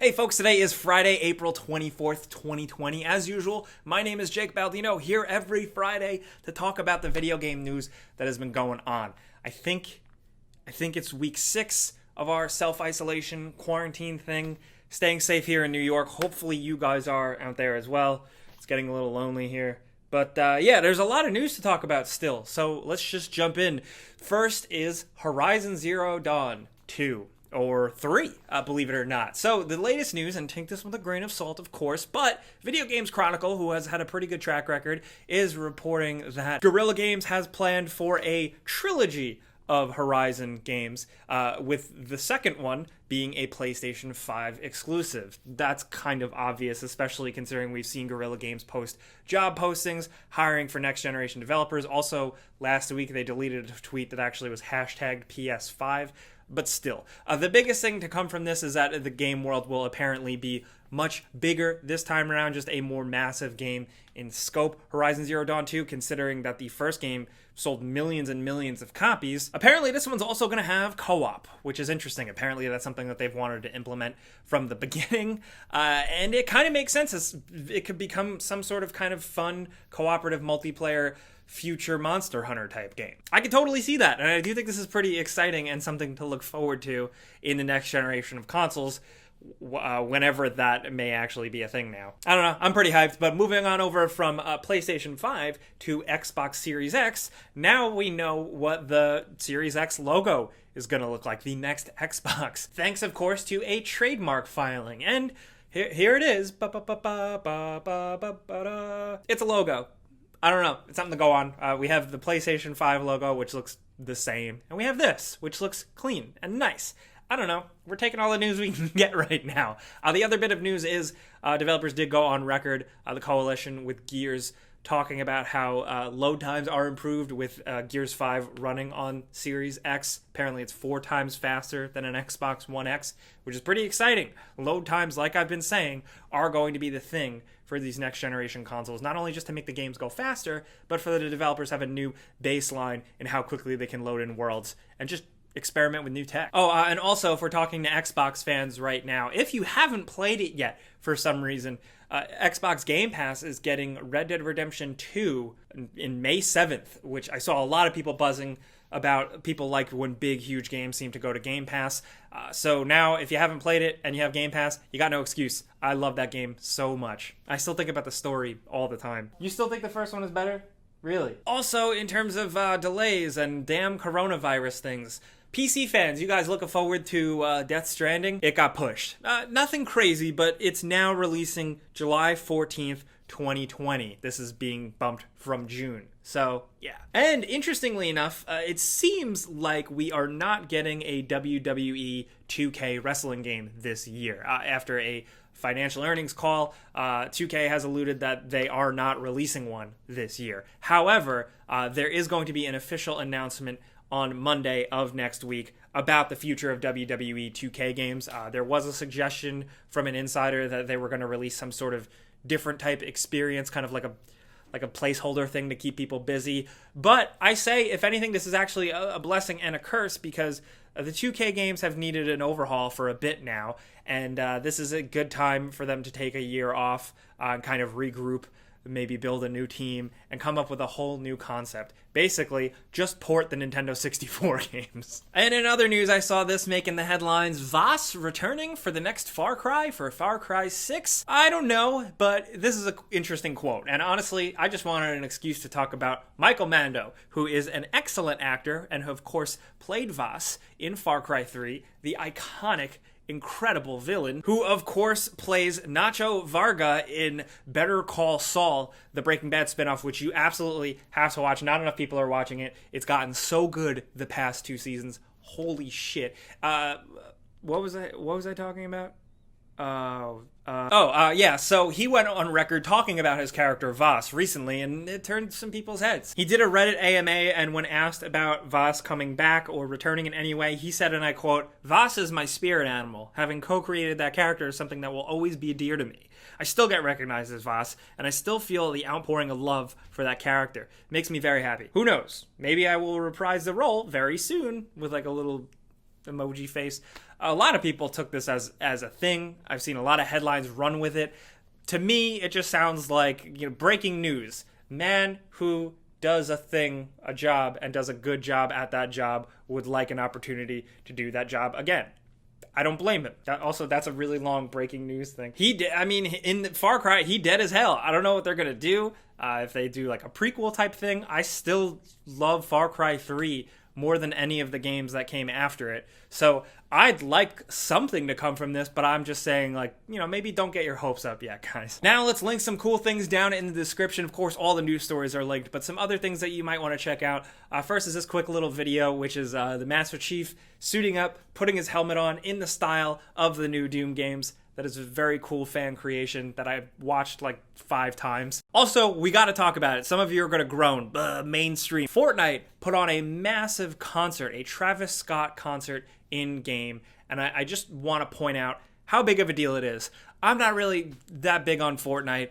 Hey folks, today is Friday, April 24th, 2020. As usual, my name is Jake Baldino, here every Friday to talk about the video game news that has been going on. I think it's week 6 of our self-isolation quarantine thing. Staying safe here in New York. Hopefully you guys are out there as well. It's getting a little lonely here. But yeah, there's a lot of news to talk about still, so let's just jump in. First is Horizon Zero Dawn 2. Or 3, believe it or not. So, the latest news, and take this with a grain of salt, of course, but Video Games Chronicle, who has had a pretty good track record, is reporting that Guerrilla Games has planned for a trilogy of Horizon games, with the second one being a PlayStation 5 exclusive. That's kind of obvious, especially considering we've seen Guerrilla Games post job postings, hiring for next-generation developers. Also, last week they deleted a tweet that actually was hashtagged PS5. But still, the biggest thing to come from this is that the game world will apparently be much bigger this time around, just a more massive game in scope. Horizon Zero Dawn 2, considering that the first game sold millions and millions of copies. Apparently this one's also going to have co-op, which is interesting. Apparently that's something that they've wanted to implement from the beginning, and it kind of makes sense. It could become some sort of kind of fun cooperative multiplayer future Monster Hunter type game. I could totally see that, and I do think this is pretty exciting and something to look forward to in the next generation of consoles, whenever that may actually be a thing now. I don't know, I'm pretty hyped, but moving on over from PlayStation 5 to Xbox Series X, now we know what the Series X logo is going to look like, the next Xbox. Thanks, of course, to a trademark filing, and here it is. It's a logo. I don't know. It's something to go on. We have the PlayStation 5 logo, which looks the same. And we have this, which looks clean and nice. I don't know. We're taking all the news we can get right now. The other bit of news is developers did go on record, the coalition with Gears, talking about how load times are improved with Gears 5 running on Series X. Apparently it's 4 times faster than an Xbox One X, which is pretty exciting. Load times, like I've been saying, are going to be the thing for these next generation consoles, not only just to make the games go faster, but for the developers have a new baseline in how quickly they can load in worlds and just experiment with new tech. And also, if we're talking to Xbox fans right now, if you haven't played it yet for some reason, Xbox Game Pass is getting Red Dead Redemption 2 in May 7th, which I saw a lot of people buzzing about. People like when big, huge games seem to go to Game Pass. So now, if you haven't played it and you have Game Pass, you got no excuse. I love that game so much. I still think about the story all the time. You still think the first one is better? Really? Also, in terms of delays and damn coronavirus things, PC fans, you guys looking forward to Death Stranding? It got pushed. Nothing crazy, but it's now releasing July 14th, 2020. This is being bumped from June. So, yeah. And interestingly enough, it seems like we are not getting a WWE 2K wrestling game this year. After a financial earnings call, 2K has alluded that they are not releasing one this year. However, there is going to be an official announcement on Monday of next week about the future of WWE 2K games. There was a suggestion from an insider that they were going to release some sort of different type experience, kind of like a placeholder thing to keep people busy. But I say, if anything, this is actually a blessing and a curse, because the 2K games have needed an overhaul for a bit now, and this is a good time for them to take a year off and kind of regroup, maybe build a new team, and come up with a whole new concept. Basically, just port the Nintendo 64 games. And in other news, I saw this making the headlines. Vaas returning for the next Far Cry, for Far Cry 6? I don't know, but this is an interesting quote. And honestly, I just wanted an excuse to talk about Michael Mando, who is an excellent actor and who, of course, played Vaas in Far Cry 3, the iconic, incredible villain, who of course plays Nacho Varga in Better Call Saul, the Breaking Bad spinoff, which you absolutely have to watch. Not enough people are watching it. It's gotten so good the past 2 seasons. Holy shit. What was I talking about? Yeah, so he went on record talking about his character Vaas recently, and it turned some people's heads. He did a Reddit AMA, and when asked about Vaas coming back or returning in any way, he said, and I quote, "Vaas is my spirit animal. Having co-created that character is something that will always be dear to me. I still get recognized as Vaas, and I still feel the outpouring of love for that character. It makes me very happy. Who knows? Maybe I will reprise the role very soon," with like a little emoji face. A lot of people took this as a thing. I've seen a lot of headlines run with it. To me, it just sounds like, breaking news. Man who does a job, and does a good job at that job would like an opportunity to do that job again. I don't blame him. That's a really long breaking news thing. In Far Cry, he dead as hell. I don't know what they're going to do. If they do like a prequel type thing, I still love Far Cry 3 more than any of the games that came after it. So I'd like something to come from this, but I'm just saying, maybe don't get your hopes up yet, guys. Now let's link some cool things down in the description. Of course, all the news stories are linked, but some other things that you might want to check out. First is this quick little video, which is the Master Chief suiting up, putting his helmet on in the style of the new Doom games. That is a very cool fan creation that I've watched like 5 times. Also, we got to talk about it. Some of you are going to groan. Mainstream. Fortnite put on a massive concert, a Travis Scott concert in-game. And I just want to point out how big of a deal it is. I'm not really that big on Fortnite.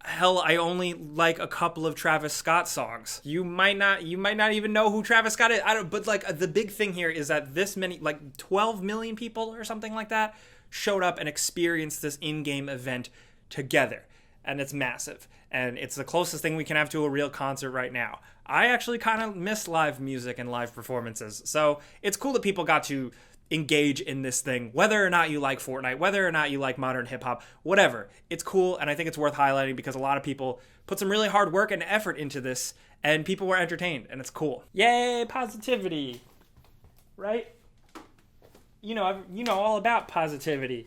Hell, I only like a couple of Travis Scott songs. You might not even know who Travis Scott is. But the big thing here is that this many, 12 million people or something like that, showed up and experienced this in-game event together. And it's massive. And it's the closest thing we can have to a real concert right now. I actually kind of miss live music and live performances. So it's cool that people got to engage in this thing, whether or not you like Fortnite, whether or not you like modern hip-hop, whatever. It's cool, and I think it's worth highlighting because a lot of people put some really hard work and effort into this, and people were entertained, and it's cool. Yay, positivity! Right? You know all about positivity.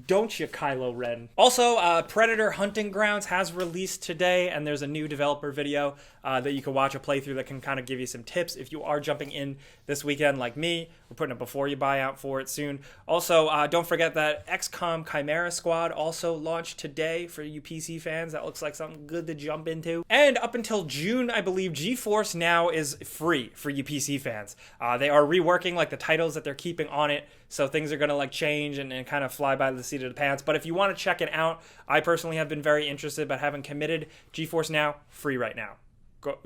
Don't you, Kylo Ren? Also, Predator Hunting Grounds has released today, and there's a new developer video that you can watch a playthrough that can kind of give you some tips if you are jumping in this weekend like me. We're putting a before you buy out for it soon. Also, don't forget that XCOM Chimera Squad also launched today for you PC fans. That looks like something good to jump into. And up until June, I believe, Geforce Now is free for you PC fans. They are reworking the titles that they're keeping on it, so things are going to change and kind of fly by the seat of the pants. But if you want to check it out, I personally have been very interested but haven't committed. Geforce Now, free right now.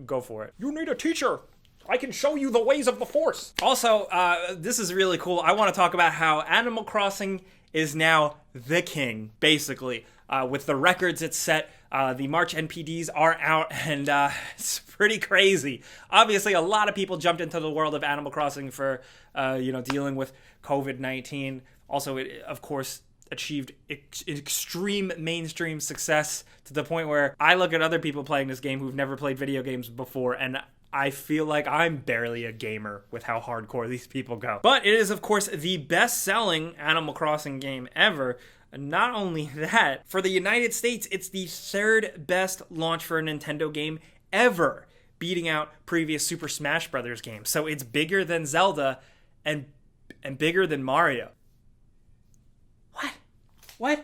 Go for it. You need a teacher. I can show you the ways of the Force. Also, this is really cool. I want to talk about how Animal Crossing is now the king, basically. With the records it's set, the March NPDs are out, and it's pretty crazy. Obviously, a lot of people jumped into the world of Animal Crossing for, dealing with COVID-19. Also, it, of course, achieved extreme mainstream success to the point where I look at other people playing this game who've never played video games before, and I feel like I'm barely a gamer with how hardcore these people go. But it is, of course, the best-selling Animal Crossing game ever. Not only that, for the United States, it's the 3rd best launch for a Nintendo game ever, beating out previous Super Smash Bros. Games. So it's bigger than Zelda and bigger than Mario. What?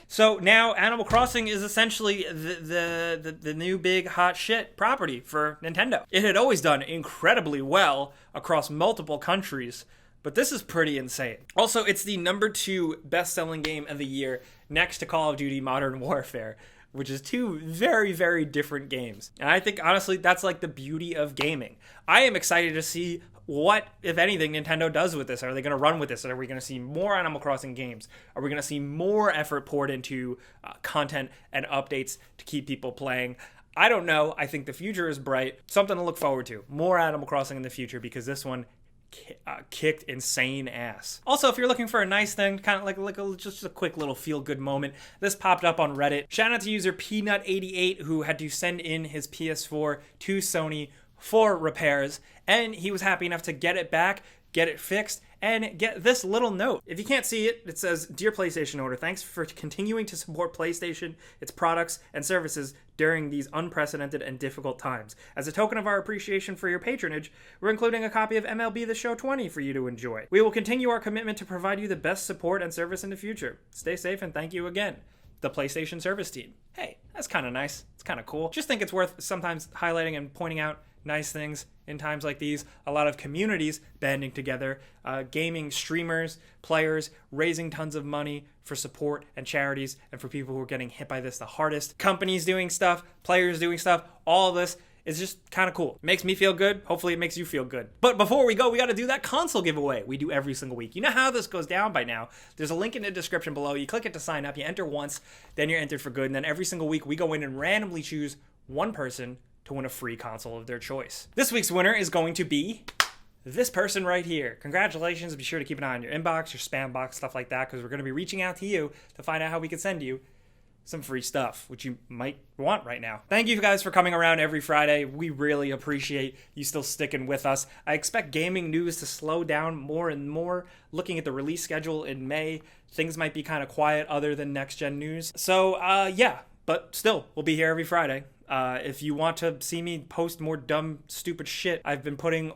So now Animal Crossing is essentially the new big hot shit property for Nintendo. It had always done incredibly well across multiple countries, but this is pretty insane. Also, it's the number 2 best-selling game of the year next to Call of Duty Modern Warfare, which is 2 very, very different games. And I think, honestly, that's the beauty of gaming. I am excited to see what, if anything, Nintendo does with this. Are they going to run with this? Are we going to see more Animal Crossing games? Are we going to see more effort poured into content and updates to keep people playing? I don't know. I think the future is bright. Something to look forward to. More Animal Crossing in the future, because this one kicked insane ass. Also, if you're looking for a nice thing, kind of just a quick little feel-good moment, this popped up on Reddit. Shout out to user Peanut88, who had to send in his PS4 to Sony for repairs, and he was happy enough to get it back, get it fixed, and get this little note. If you can't see it, it says, "Dear PlayStation owner, thanks for continuing to support PlayStation, its products, and services during these unprecedented and difficult times. As a token of our appreciation for your patronage, we're including a copy of MLB The Show 20 for you to enjoy. We will continue our commitment to provide you the best support and service in the future. Stay safe and thank you again. The PlayStation Service Team." Hey, that's kind of nice. It's kind of cool. Just think it's worth sometimes highlighting and pointing out nice things in times like these. A lot of communities banding together, gaming streamers, players, raising tons of money for support and charities and for people who are getting hit by this the hardest. Companies doing stuff, players doing stuff, all of this is just kind of cool. It makes me feel good. Hopefully it makes you feel good. But before we go, we got to do that console giveaway we do every single week. You know how this goes down by now. There's a link in the description below. You click it to sign up. You enter once, then you're entered for good. And then every single week we go in and randomly choose one person to win a free console of their choice. This week's winner is going to be this person right here. Congratulations. Be sure to keep an eye on your inbox, your spam box, stuff like that, because we're going to be reaching out to you to find out how we can send you some free stuff, which you might want right now. Thank you guys for coming around every Friday. We really appreciate you still sticking with us. I expect gaming news to slow down more and more. Looking at the release schedule in May, things might be kind of quiet other than next-gen news. So, yeah, but still, we'll be here every Friday. If you want to see me post more dumb, stupid shit, I've been putting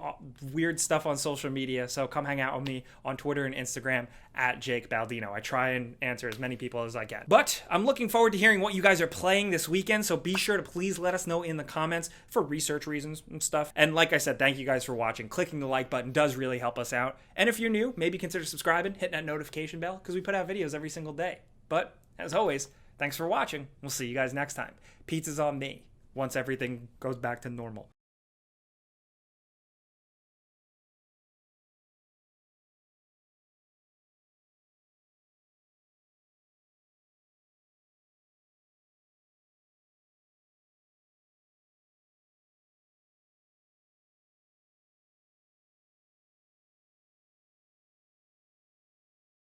weird stuff on social media, so come hang out with me on Twitter and Instagram at Jake Baldino. I try and answer as many people as I can. But I'm looking forward to hearing what you guys are playing this weekend, so be sure to please let us know in the comments for research reasons and stuff. And like I said, thank you guys for watching. Clicking the like button does really help us out. And if you're new, maybe consider subscribing, hitting that notification bell, because we put out videos every single day. But, as always, thanks for watching. We'll see you guys next time. Pizza's on me once everything goes back to normal.